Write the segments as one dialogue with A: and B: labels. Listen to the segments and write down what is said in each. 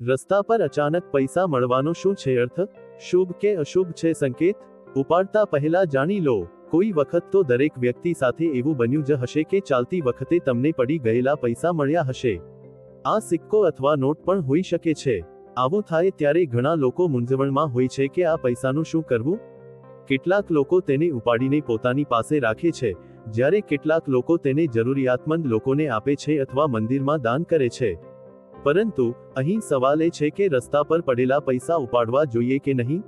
A: રસ્તા પર અચાનક પૈસા મળવાનો શું છે અર્થ? શુભ કે અશુભ છે સંકેત? ઉપાડતા પહેલા જાણી લો. કોઈ વખત તો દરેક વ્યક્તિ સાથે એવું બન્યું જ હશે કે ચાલતી વખતે તમને પડી ગયેલા પૈસા મળ્યા હશે. આ સિક્કો અથવા નોટ પણ હોઈ શકે છે. આવું થાય ત્યારે ઘણા લોકો મૂંઝવણમાં હોય છે કે આ પૈસાનું શું કરવું? કેટલાક લોકો તેને ઉપાડીને પોતાની પાસે રાખે છે, જ્યારે કેટલાક લોકો તેને જરૂરિયાતમંદ લોકોને આપે છે અથવા મંદિરમાં દાન કરે છે. પરંતુ અહીં સવાલ એ છે કે રસ્તા પર પડેલા પૈસા ઉપાડવા જોઈએ કે નહીં?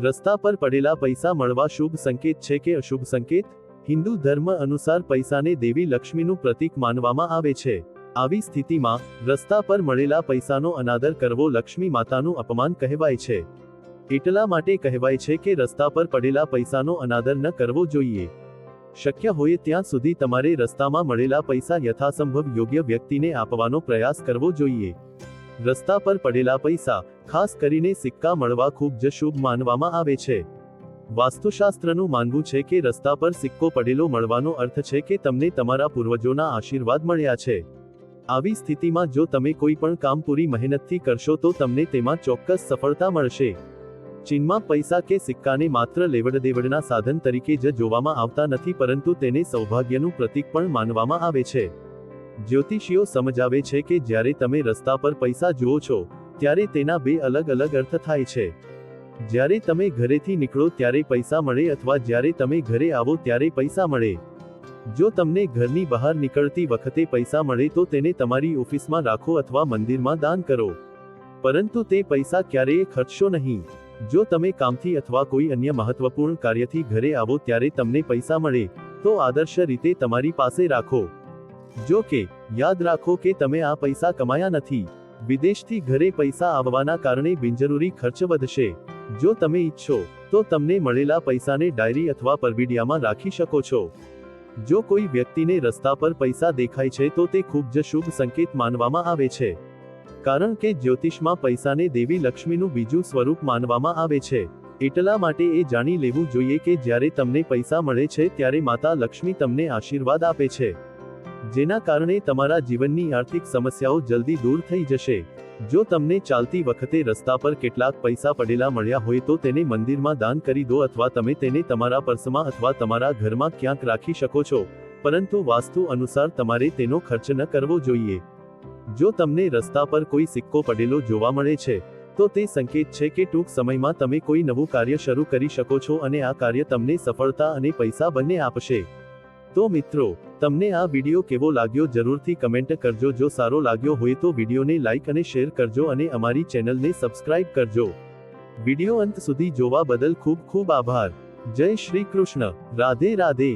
A: રસ્તા પર પડેલા પૈસા મળવા શુભ સંકેત છે કે અશુભ સંકેત? હિન્દુ ધર્મ અનુસાર પૈસાને દેવી લક્ષ્મીનું પ્રતીક માનવામાં આવે છે. આવી સ્થિતિમાં રસ્તા પર મળેલા પૈસાનો અનાદર કરવો લક્ષ્મી માતાનું અપમાન કહેવાય છે. એટલા માટે કહેવાય છે કે રસ્તા પર પડેલા પૈસાનો અનાદર ન કરવો જોઈએ. શક્ય હોય ત્યાં સુધી તમારે રસ્તામાં મળેલા પૈસા યથાસંભવ યોગ્ય વ્યક્તિને આપવાનો પ્રયાસ કરવો જોઈએ. રસ્તા પર પડેલા પૈસા, ખાસ કરીને સિક્કા મળવા ખૂબ જ શુભ માનવામાં આવે છે. વાસ્તુશાસ્ત્રનું માનવું છે કે રસ્તા પર સિક્કો પડેલો મળવાનો અર્થ છે કે તમને તમારા પૂર્વજોના આશીર્વાદ મળ્યા છે. આવી સ્થિતિમાં જો તમે કોઈ પણ કામ પૂરી મહેનતથી કરશો તો તમને તેમાં ચોક્કસ સફળતા મળશે. ચીનમાં પૈસા કે સિક્કાને માત્ર લેવડદેવડના સાધન તરીકે જ જોવામાં આવતા નથી, પરંતુ તેને સૌભાગ્યનું પ્રતીક પણ માનવામાં આવે છે. જ્યોતિષીઓ સમજાવે છે કે જ્યારે તમે રસ્તા પર પૈસા જુઓ છો, ત્યારે તેના બે અલગ અલગ અર્થ થાય છે. જ્યારે તમે ઘરેથી નીકળો ત્યારે પૈસા મળે અથવા જ્યારે તમે ઘરે આવો ત્યારે પૈસા મળે. જો તમને ઘરની બહાર નીકળતી વખતે પૈસા મળે તો તેને તમારી ઓફિસમાં રાખો અથવા મંદિરમાં દાન કરો. પરંતુ તે પૈસા ક્યારેય ખર્ચશો નહીં. જો તમે કામથી અથવા કોઈ અન્ય મહત્વપૂર્ણ કાર્યથી ઘરે આવો ત્યારે તમને પૈસા મળે, તો આદર્શ રીતે તમારી પાસે રાખો. જો કે, યાદ રાખો કે તમે આ પૈસા કમાયા નથી. વિદેશથી ઘરે પૈસા આવવાના કારણે બિનજરૂરી ખર્ચ વધશે. જો તમે ઈચ્છો, તો તમને મળેલા પૈસાને ડાયરી અથવા પરબીડિયામાં રાખી શકો છો. જો કોઈ વ્યક્તિને રસ્તા પર પૈસા દેખાય છે તો તે ખૂબ જ શુભ સંકેત માનવામાં આવે છે. કારણ કે જ્યોતિષમાં પૈસાને દેવી લક્ષ્મીનું બીજું સ્વરૂપ માનવામાં આવે છે. એટલા માટે એ જાણી લેવું જોઈએ કે જ્યારે તમને પૈસા મળે છે ત્યારે માતા લક્ષ્મી તમને આશીર્વાદ આપે છે, જેના કારણે તમારા જીવનની આર્થિક સમસ્યાઓ જલ્દી દૂર થઈ જશે. જો તમને ચાલતી વખતે રસ્તા પર કેટલાક પૈસા પડેલા મળ્યા હોય તો તેને મંદિરમાં દાન કરી દો અથવા તમે તેને તમારા પર્સમાં અથવા તમારા ઘરમાં ક્યાંક રાખી શકો છો, પરંતુ વાસ્તુ અનુસાર તમારે તેનો ખર્ચ ન કરવો જોઈએ. જો તમને રસ્તા પર કોઈ સિક્કો પડેલો જોવા મળે છે, તો તે સંકેત છે કે ટૂંક સમયમાં તમે કોઈ નવું કાર્ય શરૂ કરી શકો છો અને આ કાર્ય તમને સફળતા અને પૈસા બંને આપશે. તો મિત્રો, તમને આ વિડીયો કેવો લાગ્યો જરૂરથી કમેન્ટ કરજો. જો સારો લાગ્યો હોય તો વિડીયોને લાઇક અને શેર કરજો અને અમારી ચેનલને સબસ્ક્રાઇબ કરજો. વિડીયો અંત સુધી જોવા બદલ ખૂબ ખૂબ આભાર. જય શ્રી કૃષ્ણ. રાધે રાધે.